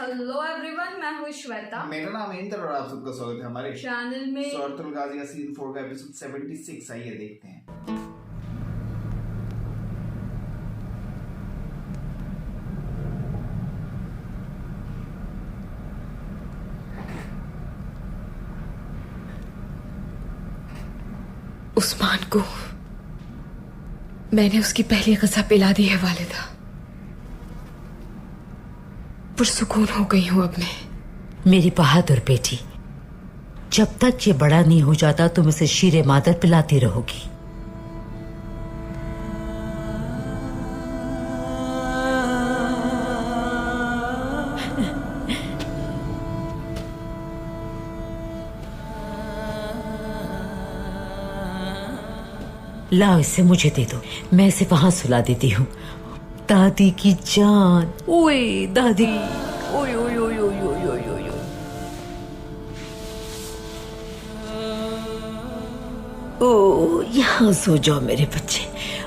Hello everyone, मैं हूँ श्वेता। मेरा नाम है इंद्र और आप सबका स्वागत है हमारे चैनल में। सूरतुल गाज़ी का सीजन 4 का एपिसोड 76 आइए देखते हैं। उस्मान को मैंने उसकी पहली ग़ज़ा पिला दी है वालिदा। पुरसुकून हो गई हूं अब मैं। मेरी बहादुर बेटी, जब तक ये बड़ा नहीं हो जाता तुम इसे शीरे मादर पिलाती रहोगी। लाओ इसे मुझे दे दो, मैं इसे वहां सुला देती हूँ। दादी की जान, ओए दादी, ओए ओए ओए ओए ओए ओए ओए। ओ यहाँ सो जाओ मेरे बच्चे,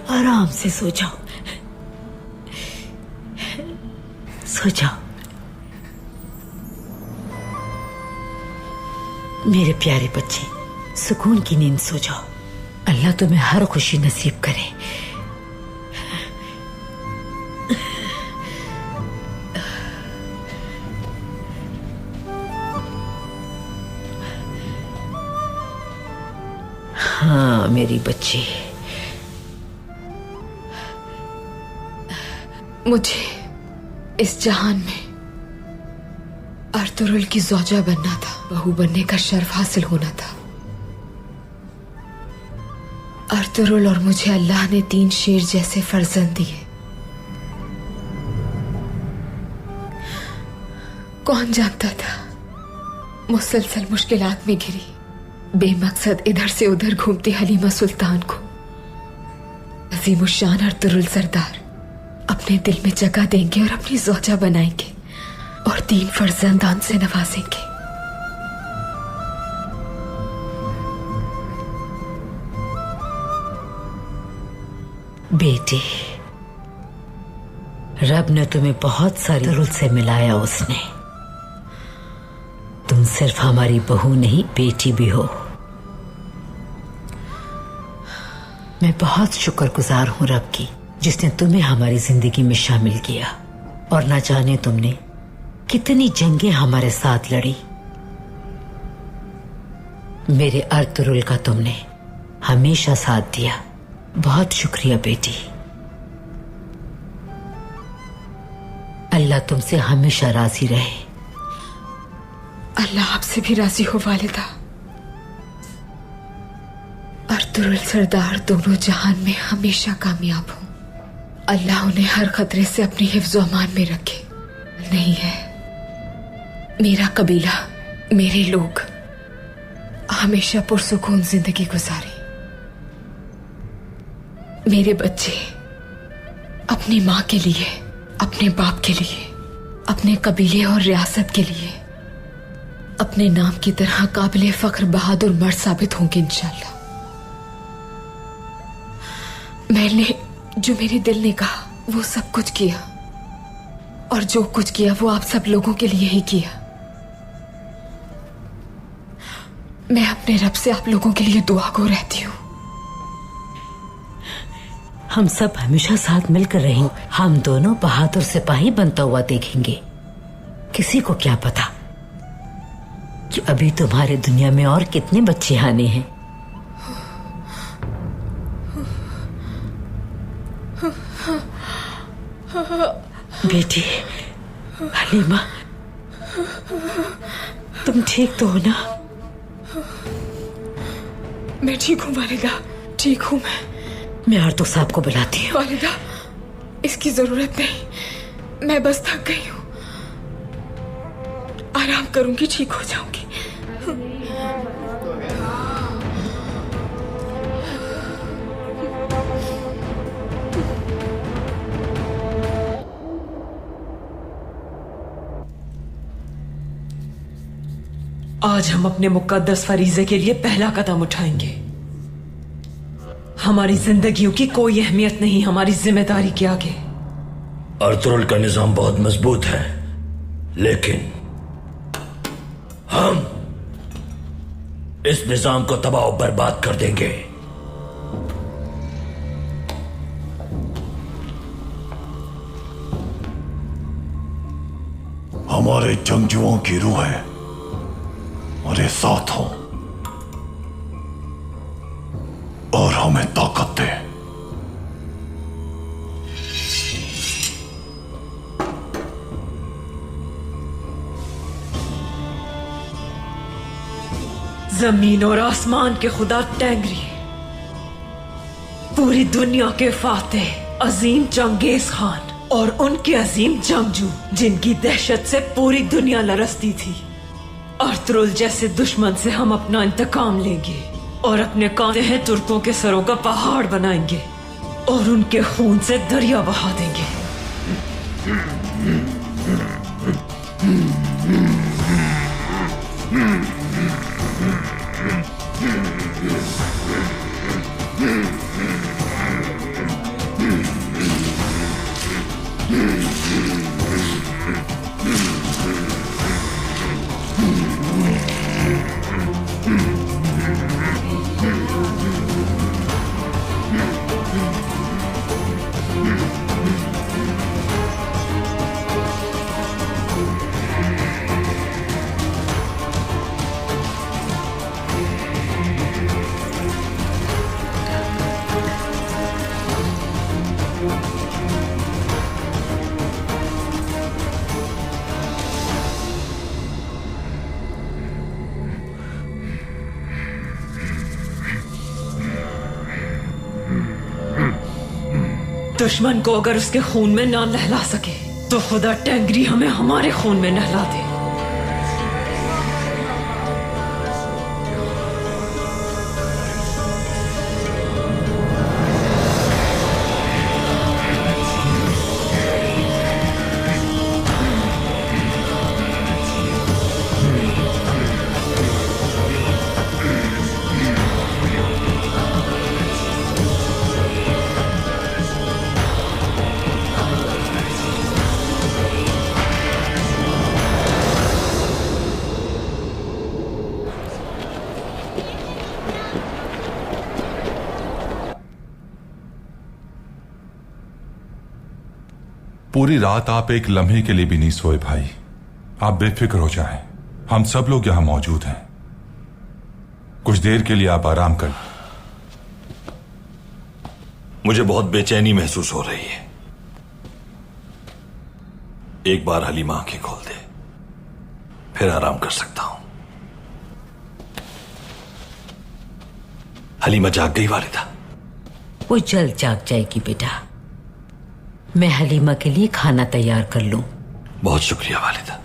आराम से सो जाओ, सो जाओ मेरे प्यारे बच्चे, सुकून की नींद सो जाओ। अल्लाह तुम्हें हर खुशी नसीब करे। हाँ मेरी बच्ची, मुझे इस जहान में अर्तुरुल की ज़ौजा बनना था, बहू बनने का शर्फ हासिल होना था। अर्तुरुल और मुझे अल्लाह ने 3 शेर जैसे फर्जंद दिए। कौन जानता था मुसलसल मुश्किलात में घिरी बेमकसद इधर से उधर घूमती हलीमा सुल्तान को अजीमुशान अर्तुरुल सरदार अपने दिल में जगह देंगे और अपनी ज़ौजा बनाएंगे और 3 फर्जंदान से नवाजेंगे। बेटी, रब ने तुम्हें बहुत सारी रुल से मिलाया। उसने तुम सिर्फ हमारी बहू नहीं बेटी भी हो। मैं बहुत शुक्रगुजार हूं रब की, जिसने तुम्हें हमारी जिंदगी में शामिल किया। और ना जाने तुमने कितनी जंगें हमारे साथ लड़ी। मेरे अर्तुरुल का तुमने हमेशा साथ दिया। बहुत शुक्रिया बेटी। अल्लाह तुमसे हमेशा राजी रहे। अल्लाह आपसे भी राजी हो वालिदा। अर्तुरुल सरदार दोनों जहान में हमेशा कामयाब हो। अल्लाह उन्हें हर खतरे से अपनी हिफ्ज़ अमान में रखे। नहीं है, मेरा कबीला, मेरे लोग हमेशा पुरसुकून जिंदगी गुजारे। मेरे बच्चे अपनी माँ के लिए, अपने बाप के लिए, अपने कबीले और रियासत के लिए अपने नाम की तरह काबिले फख्र बहादुर मर्द साबित होंगे इंशाल्लाह। मैंने जो मेरे दिल ने कहा वो सब कुछ किया, और जो कुछ किया वो आप सब लोगों के लिए ही किया। मैं अपने रब से आप लोगों के लिए दुआ गो रहती हूँ। हम सब हमेशा साथ मिलकर रहेंगे। हम दोनों बहादुर सिपाही बनता हुआ देखेंगे। किसी को क्या पता कि अभी तुम्हारे दुनिया में और कितने बच्चे आने हैं। बेटी हलीमा, तुम ठीक तो हो ना? मैं ठीक हूँ वालिदा, ठीक हूँ मैं आरतू साहब को बुलाती हूँ। वालिदा, इसकी जरूरत नहीं, मैं बस थक गई हूँ। आराम करूंगी, ठीक हो जाऊंगी। आज हम अपने मुकद्दस फरीजे के लिए पहला कदम उठाएंगे। हमारी जिंदगियों की कोई अहमियत नहीं हमारी जिम्मेदारी के आगे। अर्तुरुल का निजाम बहुत मजबूत है, लेकिन हम इस निजाम को तबाह और बर्बाद कर देंगे। हमारे जंगजुओं की रूह है हमारे साथ हो और हमें ताकत दे। जमीन और आसमान के खुदा टेंगरी, पूरी दुनिया के फातेह अजीम चंगेज खान और उनके अजीम जंगजू जिनकी दहशत से पूरी दुनिया लरसती थी, अर्तुगरुल जैसे दुश्मन से हम अपना इंतकाम लेंगे और अपने कांधे हैं तुर्कों के सरों का पहाड़ बनाएंगे और उनके खून से दरिया बहा देंगे। दुश्मन को अगर उसके खून में ना नहला सके तो खुदा टेंगरी हमें हमारे खून में नहला दे। पूरी रात आप एक लम्हे के लिए भी नहीं सोए भाई। आप बेफिक्र हो जाएं, हम सब लोग यहां मौजूद हैं। कुछ देर के लिए आप आराम कर। मुझे बहुत बेचैनी महसूस हो रही है। एक बार हलीमा आंखें खोल दे, फिर आराम कर सकता हूं। हलीमा जाग गई वालिदा? वो जल्द जाग जाएगी बेटा। मैं हलीमा के लिए खाना तैयार कर लूं। बहुत शुक्रिया वालिदा।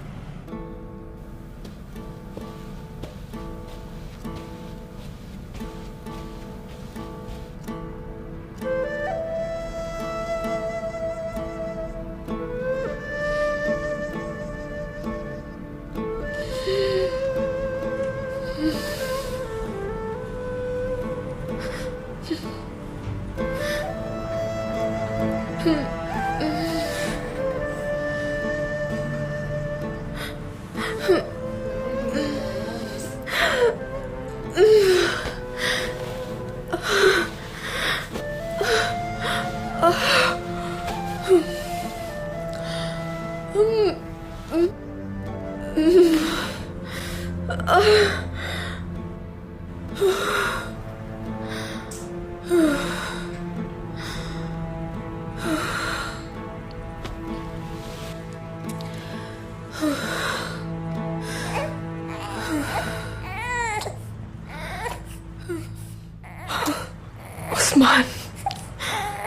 उस्मान,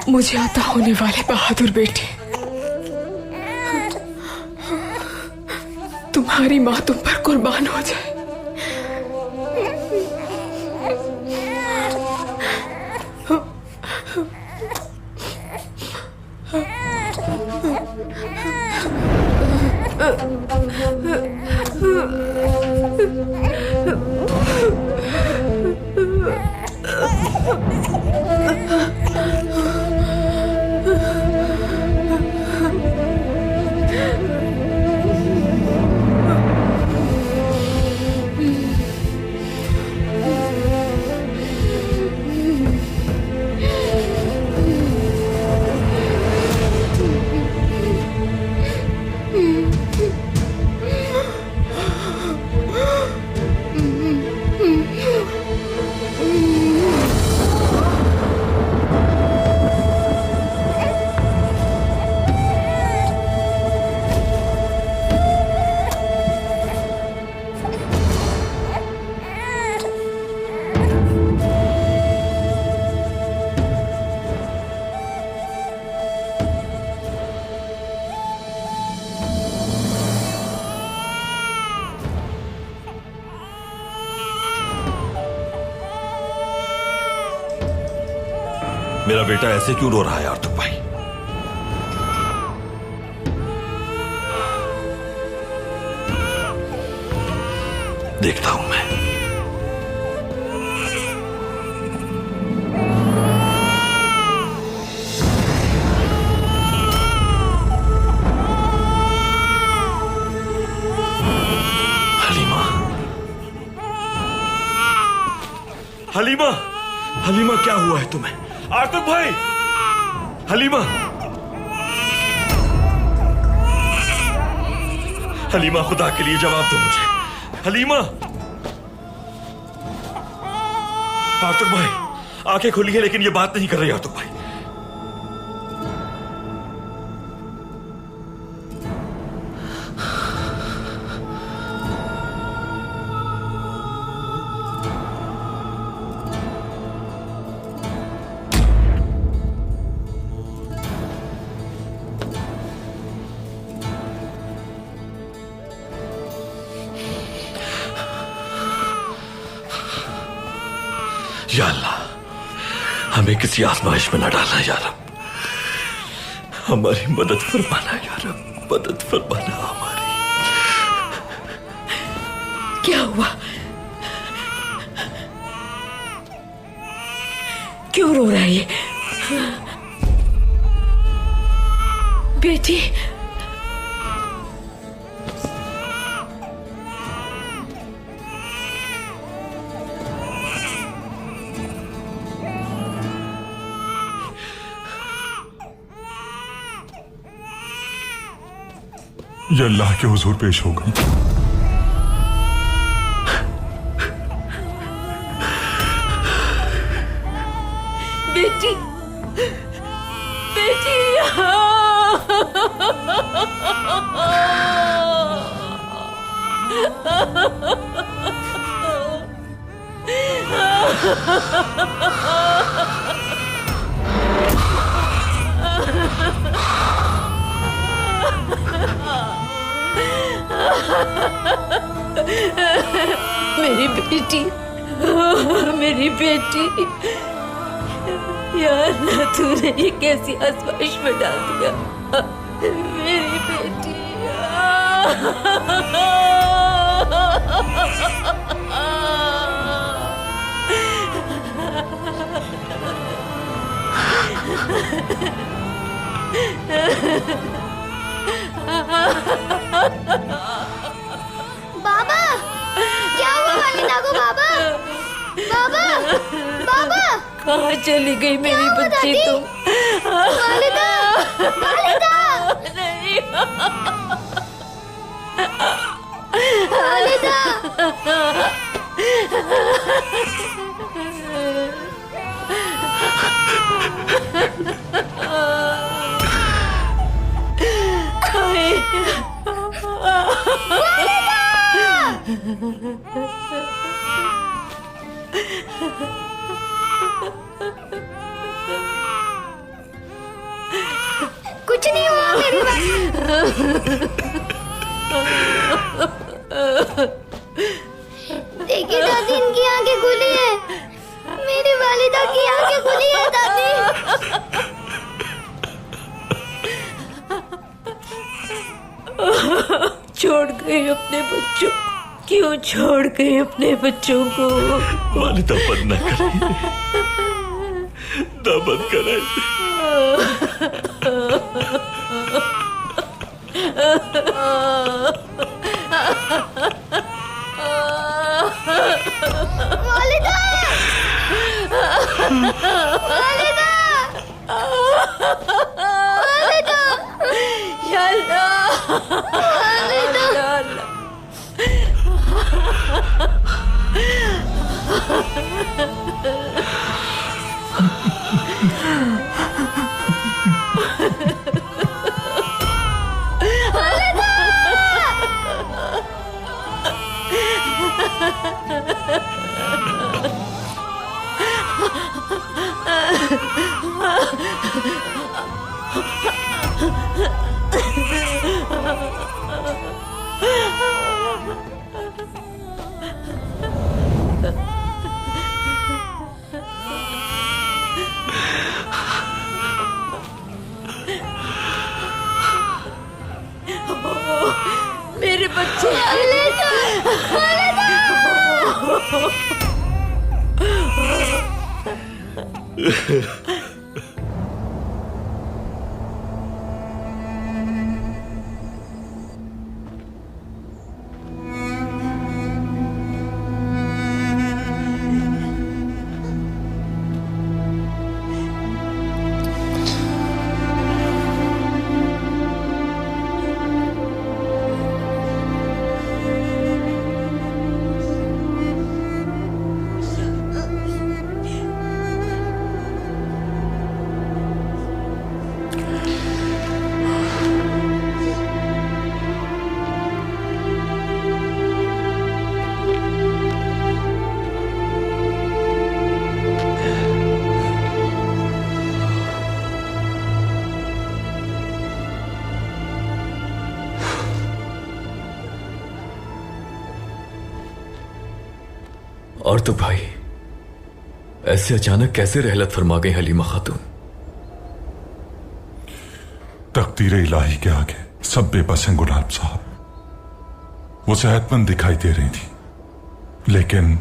मुझे अता होने वाले बहादुर बेटे, तुम्हारी माँ तुम पर कुर्बान हो जाए। मेरा बेटा ऐसे क्यों रो रहा है आर्तुक भाई? देखता हूं मैं। हलीमा, हलीमा, हलीमा क्या हुआ है तुम्हें? आर्तुक भाई, हलीमा, हलीमा खुदा के लिए जवाब दो मुझे। हलीमा, आर्तुक भाई, आंखें खुली है लेकिन ये बात नहीं कर रही आर्तुक भाई। या अल्लाह, हमें किसी आजमाइश में न डालना या रब, हमारी मदद फरमाना या रब, मदद फरमाना हमारी। क्या हुआ? क्यों रो रहा है ये? बेटी, ये अल्लाह के हुजूर पेश हो गई। बेटी, बेटी, मेरी बेटी, मेरी बेटी, या अल्लाह, तूने ये कैसी आजमाइश में डाल दिया मेरी बेटी। बाबा, क्या हुआ वालिदा को? बाबा, बाबा, बाबा, कहाँ चली गई मेरी बच्ची तुम? वालिदा, वालिदा, नहीं, वालिदा, कुछ नहीं हुआ मेरी देखिए दादी, इनकी आंखें खुली है, मेरी वालिदा की आंखें खुली है दादी। छोड़ गए अपने बच्चों, क्यों छोड़ गए अपने बच्चों को? वालिदा बंद न करे, ना बंद करे। वालिदा, वालिदा, वालिदा, या अल्लाह, वालिदा, या अल्लाह। ले और तो भाई, ऐसे अचानक कैसे रहलत फरमा गई हलीमा खातून? तकदीर इलाही के आगे सब बेबस हैं गुलाब साहब। वो सेहतमंद दिखाई दे रही थी, लेकिन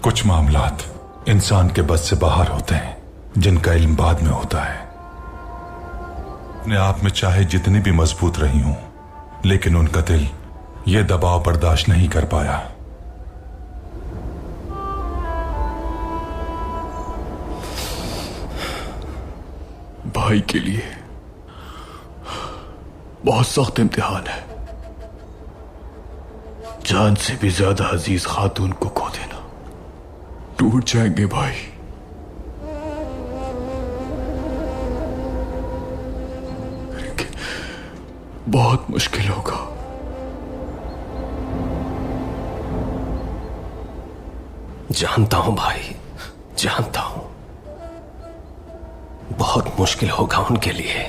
कुछ मामलात इंसान के बस से बाहर होते हैं, जिनका इल्म बाद में होता है। अपने आप में चाहे जितनी भी मजबूत रही हूं, लेकिन उनका दिल यह दबाव बर्दाश्त नहीं कर पाया। भाई के लिए बहुत सख्त इम्तिहान है। जान से भी ज्यादा अजीज खातून को खो देना। टूट जाएंगे भाई। बहुत मुश्किल होगा। जानता हूं भाई, जानता हूं, बहुत मुश्किल होगा उनके लिए।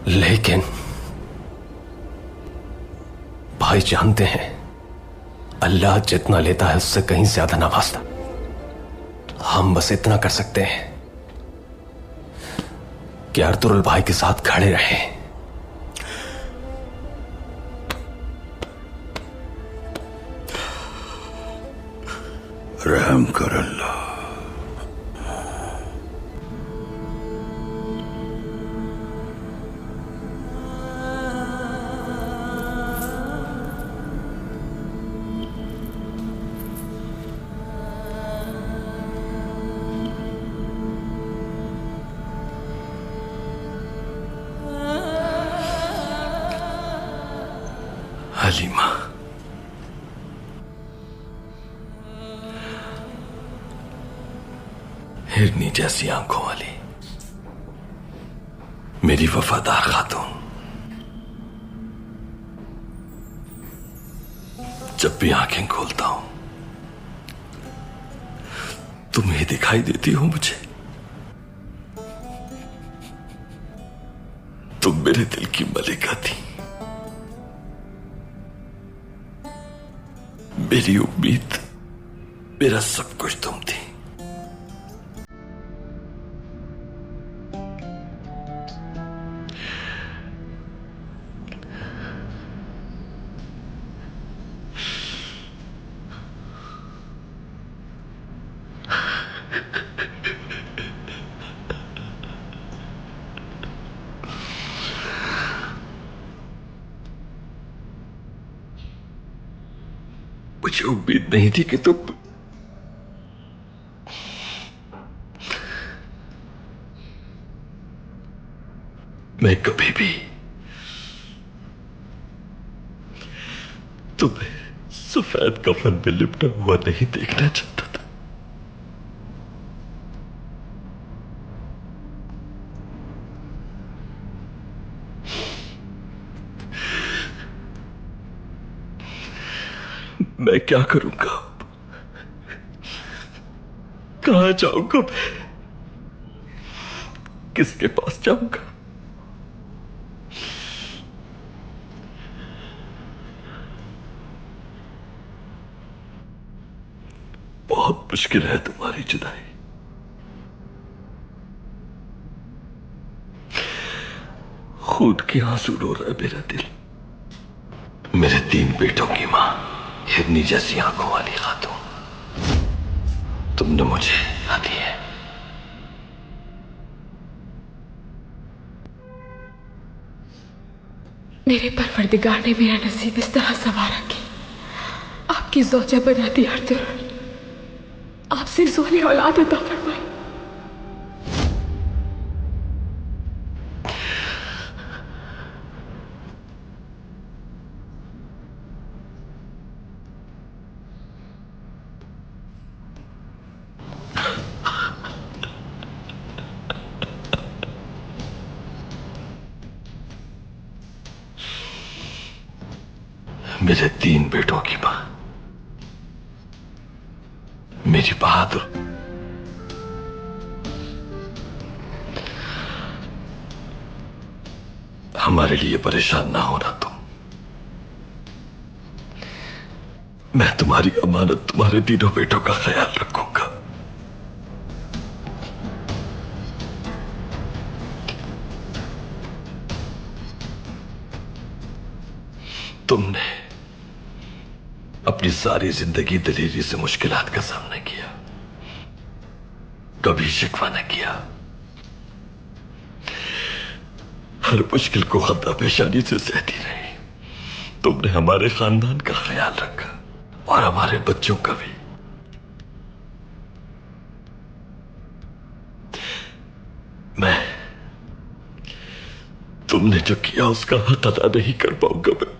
लेकिन भाई जानते हैं, अल्लाह जितना लेता है उससे कहीं ज्यादा नवाजता। हम बस इतना कर सकते हैं कि अर्तुरुल भाई के साथ खड़े रहें। रहम कर अल्लाह। हलीमा, हिरनी जैसी आंखों वाली मेरी वफादार खातून, जब भी आंखें खोलता हूं तुम ही दिखाई देती हो मुझे। तुम मेरे दिल की मलिका थी, मेरी उम्मीद, मेरा सब कुछ तुम थी। मुझे उम्मीद नहीं थी कि तुम मैं कभी भी तुम्हें सफेद कफन में लिपटा हुआ नहीं देखना चाहता था। मैं क्या करूंगा अब? कहां जाऊंगा मैं? किसके पास जाऊंगा? बहुत मुश्किल है तुम्हारी जुदाई। खून के आंसू रो रहा है मेरा दिल। मेरे 3 बेटों की मां, हिरनी जैसी आंखों वाली खातून, तुमने मुझे दी है। मेरे परवरदिगार ने मेरा नसीब इस तरह संवारा कि आपकी ज़ौजा बना दी अर्तुगरुल। आपसे सोनी औलाद अता फरमाई। मेरे 3 बेटों की मां, मेरी बहादुर, हमारे लिए परेशान ना होना तुम। मैं तुम्हारी अमानत, तुम्हारे 3 बेटों का ख्याल रखूंगा। तुमने अपनी सारी जिंदगी दलेरी से मुश्किलात का सामना किया, कभी शिकवा न किया। हर मुश्किल को खद्दा पेशानी से सहती रही। तुमने हमारे खानदान का ख्याल रखा और हमारे बच्चों का भी। मैं तुमने जो किया उसका हक अदा नहीं कर पाऊंगा मैं।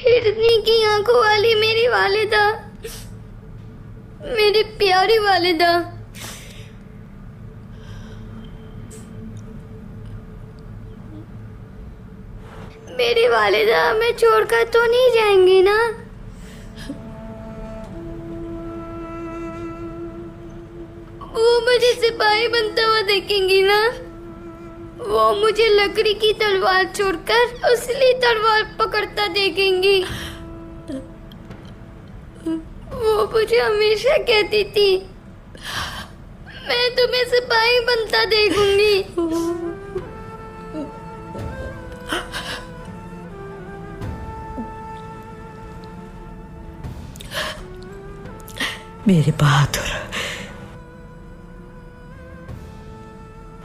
हिरनी की आंखों वाली मेरी वालिदा, मेरी प्यारी वालिदा, मेरी वालिदा हमें छोड़कर तो नहीं जाएंगी ना? वो मुझे सिपाही बनता हुआ देखेंगी ना? वो मुझे लकड़ी की तलवार छोड़कर असली तलवार पकड़ता देखेंगी। वो मुझे हमेशा कहती थी, मैं तुम्हें सिपाही बनता देखूंगी। मेरे बहादुर,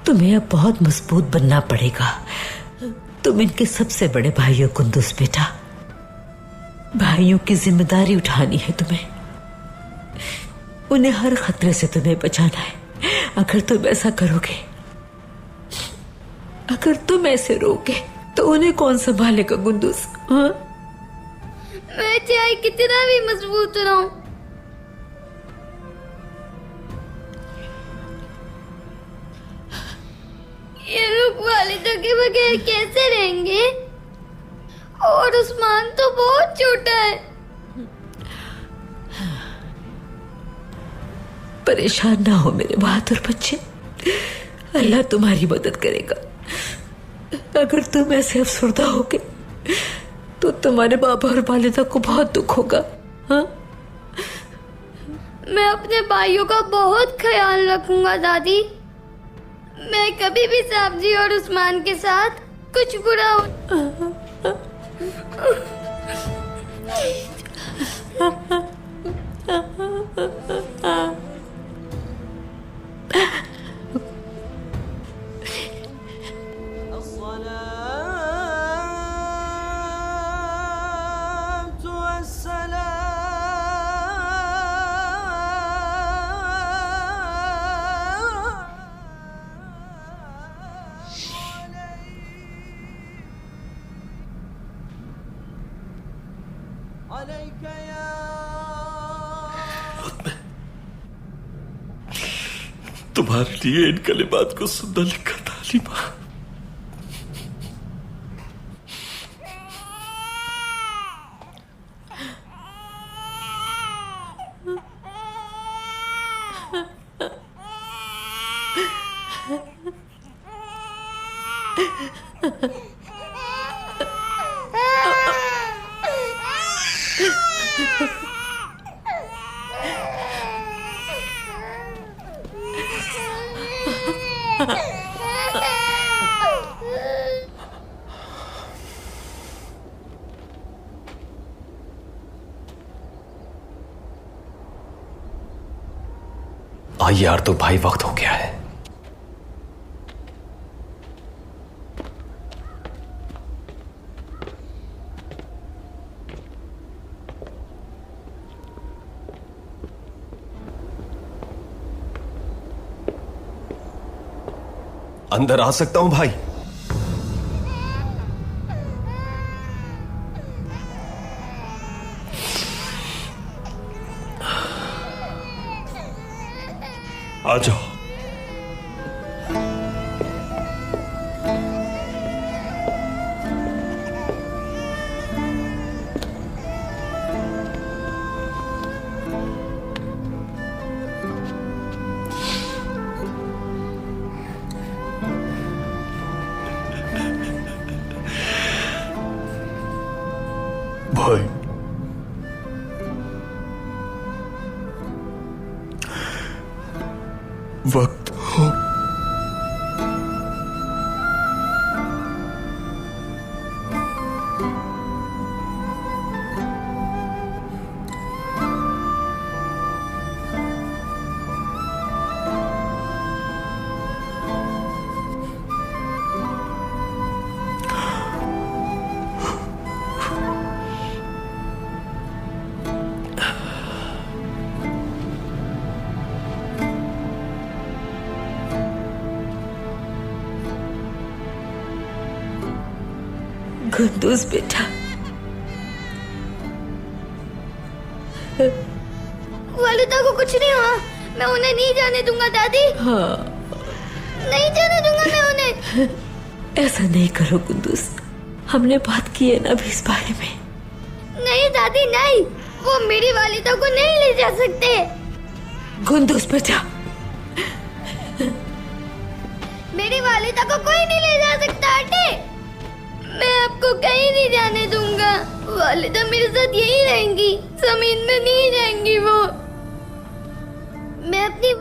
तुम्हें अब बहुत मजबूत बनना पड़ेगा। तुम इनके सबसे बड़े भाई हो कुंदुस बेटा। भाइयों की जिम्मेदारी उठानी है तुम्हें। उन्हें हर खतरे से तुम्हें बचाना है। अगर तुम ऐसा करोगे, अगर तुम ऐसे रोगे तो उन्हें कौन संभालेगा कुंदुस? हाँ? मैं चाहे कितना भी मजबूत रहूं, ये लोग वालिदा के बगैर कैसे रहेंगे? और उस्मान तो बहुत छोटा है। परेशान ना हो मेरे बहादुर बच्चे, अल्लाह तुम्हारी मदद करेगा। अगर तुम ऐसे अफसरदा होगे तो तुम्हारे बाबा और वालिदा को बहुत दुख होगा। हाँ? मैं अपने भाइयों का बहुत ख्याल रखूंगा दादी। मैं कभी भी साबजी और उस्मान के साथ कुछ बुरा तुम्हारे लिए इन कलिमात को सुनना लिखा था अलीमा। आइए यार, तो भाई वक्त हो गया है। अंदर आ सकता हूं भाई? आ जाओ। भाई, वक्त हो। कुंदूस बेटा, वालिदा को कुछ नहीं हुआ। मैं उन्हें नहीं जाने दूंगा दादी। हाँ, नहीं जाने दूंगा मैं उन्हें। ऐसा नहीं करो कुंदूस, हमने बात की है ना अभी इस बारे में। नहीं दादी नहीं, वो मेरी वालिदा को नहीं ले जा सकते। कुंदूस बेटा, मेरी वालिदा को कोई नहीं ले जा सकता। आंटी, मैं आपको कहीं नहीं जाने दूंगा। वालिदा मेरे साथ यही रहेंगी, जमीन में नहीं जाएंगी वो। मैं अपनी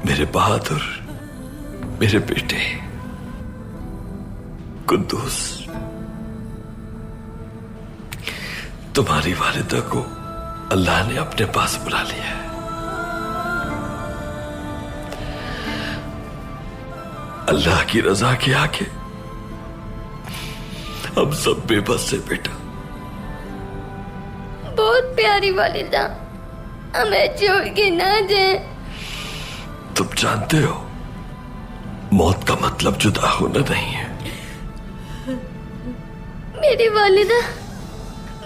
मेरे बहादुर, मेरे बेटे कुंदूस, तुम्हारी वालिदा को अल्लाह ने अपने पास बुला लिया है। अल्लाह की रजा के आगे हम सब बेबस है बेटा। बहुत प्यारी वालिदा, हमें छोड़ के ना जाए। तुम जानते हो, मौत का मतलब जुदा होना नहीं है। मेरी वालिदा,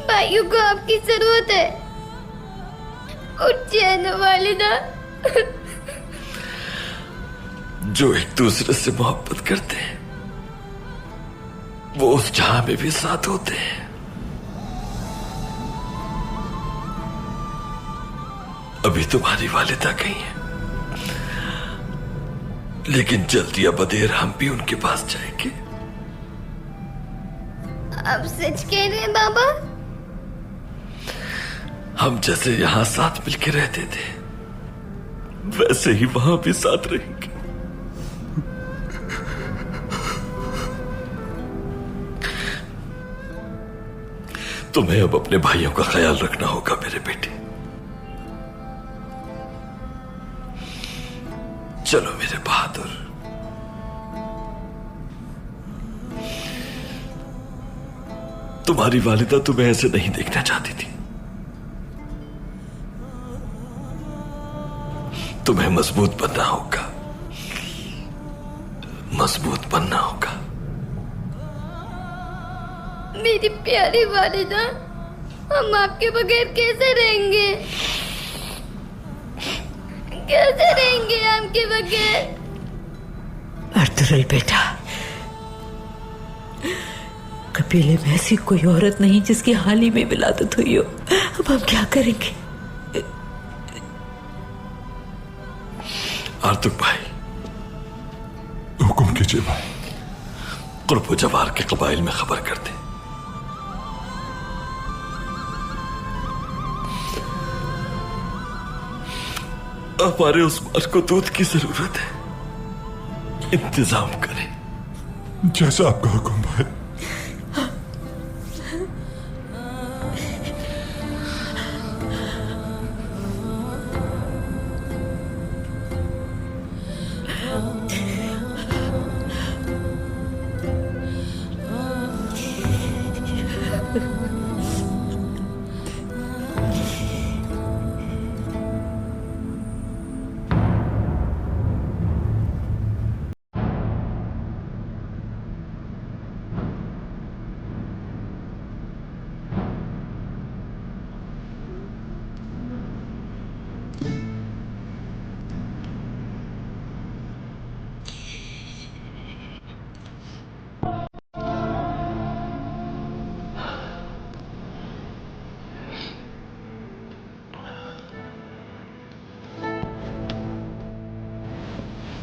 भाइयों को आपकी जरूरत है। उठ जाए ना वालिदा। जो एक दूसरे से मोहब्बत करते हैं वो उस जहां में भी साथ होते हैं। अभी तुम्हारी वालिदा कहीं है, लेकिन जल्दी या बदेर हम भी उनके पास जाएंगे। आप सच कह रहे हैं बाबा? हम जैसे यहां साथ मिलके रहते थे वैसे ही वहां भी साथ रहेंगे। तुम्हें अब अपने भाइयों का ख्याल रखना होगा मेरे बेटे। चलो मेरे बहादुर। तुम्हारी वालिदा तुम्हें ऐसे नहीं देखना चाहती थी। तुम्हें मजबूत बनना होगा, मजबूत बनना होगा। मेरी प्यारी वालिदा, हम आपके बगैर कैसे रहेंगे? कैसे रहेंगे आपके बगैर? अर्तुगरुल बेटा, कबीले में ऐसी कोई औरत नहीं जिसकी हाल ही में विलादत हुई हो। अब हम क्या करेंगे? आर्तुक भाई, हुक्म कीजिए भाई। कुर्ब जवार के कबाइल में खबर कर दे। हमारे उस्मान को दूध की जरूरत है, इंतजाम करें। जैसा आपका हुक्म भाई।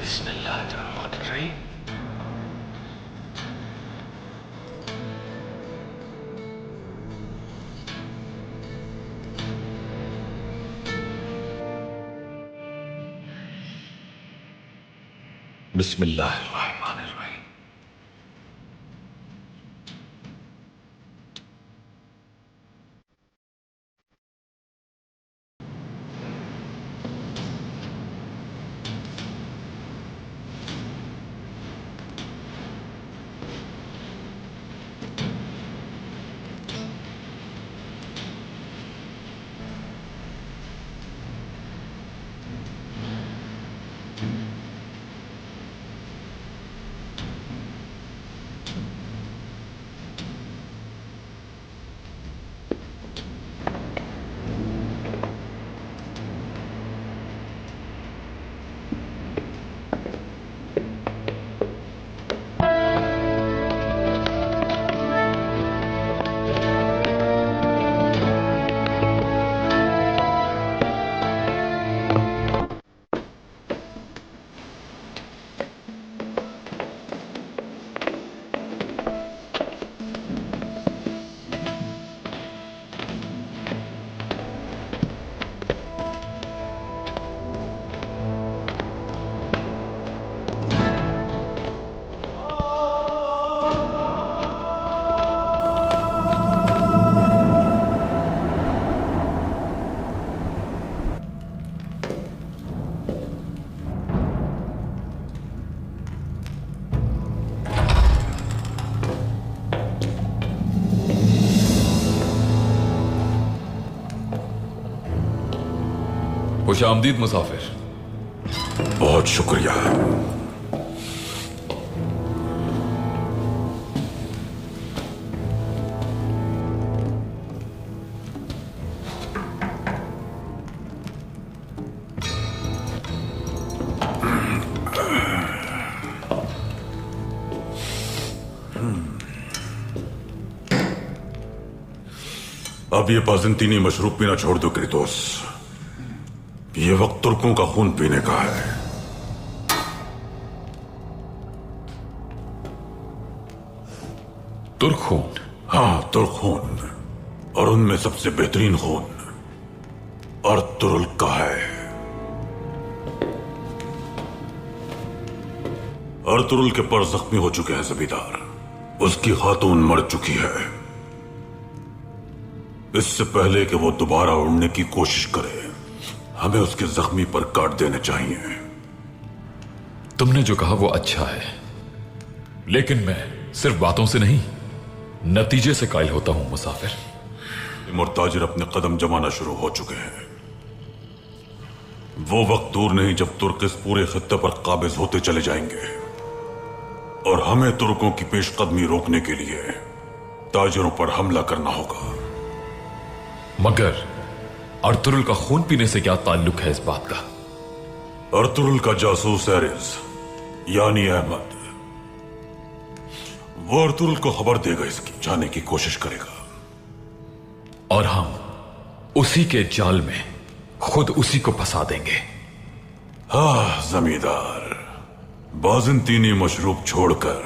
बिस्मिल्लाहिर्रहमानिर्रहीम। बिस्मिल्लाहिर्रहमानिर्रहीम। खुश आमदीद मुसाफिर। बहुत शुक्रिया। अब ये बाज़ंतीनी मशरूब पीना छोड़ दो क्रितोस। ये वक्त तुर्कों का खून पीने का है। तुर्क खून? हाँ, तुर्क खून, और उनमें सबसे बेहतरीन खून अर्तुरुल का है। अर्तुरुल के पर जख्मी हो चुके हैं जमींदार। उसकी खातून मर चुकी है। इससे पहले कि वो दोबारा उड़ने की कोशिश करे, हमें उसके जख्मी पर काट देने चाहिए। तुमने जो कहा वो अच्छा है, लेकिन मैं सिर्फ बातों से नहीं, नतीजे से कायल होता हूं मुसाफिर। मुर्ताजिर अपने कदम जमाना शुरू हो चुके हैं। वो वक्त दूर नहीं जब तुर्क इस पूरे खित्ते पर काबिज होते चले जाएंगे, और हमें तुर्कों की पेशकदमी रोकने के लिए ताजिरों पर हमला करना होगा। मगर अर्तुरुल का खून पीने से क्या ताल्लुक है इस बात का? अर्तुरुल का जासूस एरिज यानी अहमद, वो अर्तुरुल को खबर देगा, इसकी जाने की कोशिश करेगा, और हम उसी के जाल में खुद उसी को फंसा देंगे। हाँ जमींदार, बाज़ंतीनी मशरूब छोड़कर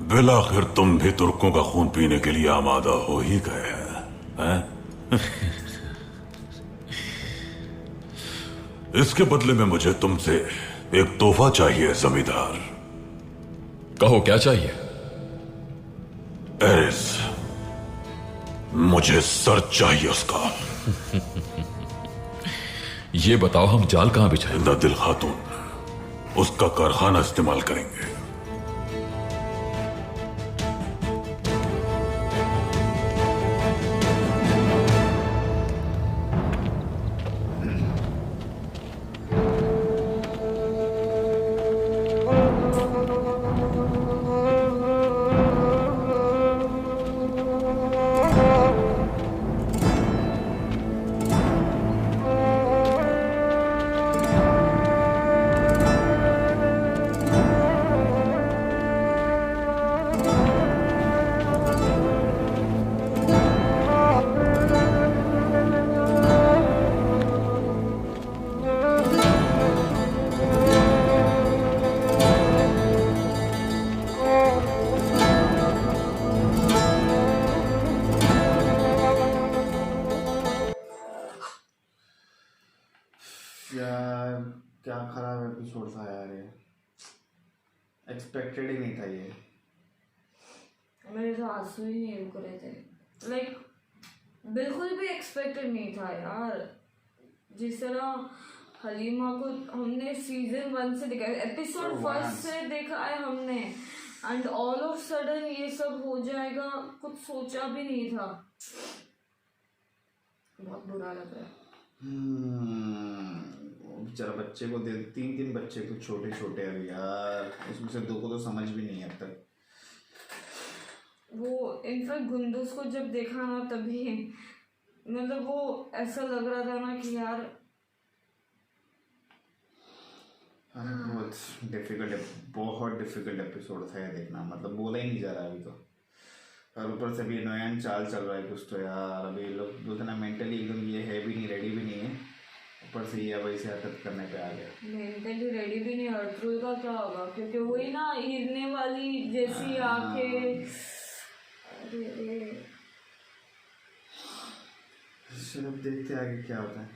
बिलाखिर तुम भी तुर्कों का खून पीने के लिए आमादा हो ही गए हैं? इसके बदले में मुझे तुमसे एक तोहफा चाहिए जमींदार। कहो क्या चाहिए? एरिस, मुझे सर चाहिए उसका। ये बताओ हम जाल कहां बिछाएं? नदिल खातून, उसका कारखाना इस्तेमाल करेंगे। यार क्या खराब एपिसोड था यार ये। एक्सपेक्टेड ही नहीं था ये। मेरे तो आंसू ही नहीं रुक रहे थे। लाइक बिल्कुल भी एक्सपेक्टेड नहीं था यार। जिस तरह हलीमा को हमने सीजन 1 से देखा, एपिसोड 1 से देखा है हमने, एंड ऑल ऑफ सडन ये सब हो जाएगा, कुछ सोचा भी नहीं था। बहुत बुरा लग रहा है। वो बेचारा बच्चे को दे, 3 बच्चे तो छोटे छोटे अभी यार, उसमें से 2 को तो समझ भी नहीं है अब तक। वो इनफैक्ट गुंडूस को जब देखा ना तभी मतलब वो ऐसा लग रहा था ना कि यार बहुत डिफिकल्ट एपिसोड था ये देखना, मतलब बोला ही नहीं जा रहा अभी तो। और ऊपर से भी नया चाल चल रहा है कुछ तो यार। अभी लोग बोलते ना मेंटली एकदम ये है भी नहीं, रेडी भी नहीं है, ऊपर से ये अब ऐसे हरकत करने पे आ गया। मेंटली रेडी भी नहीं। अर्तुल का क्या होगा, क्योंकि वही ना हिरने वाली जैसी आंखें। अरे चलो देखते आगे क्या होता है।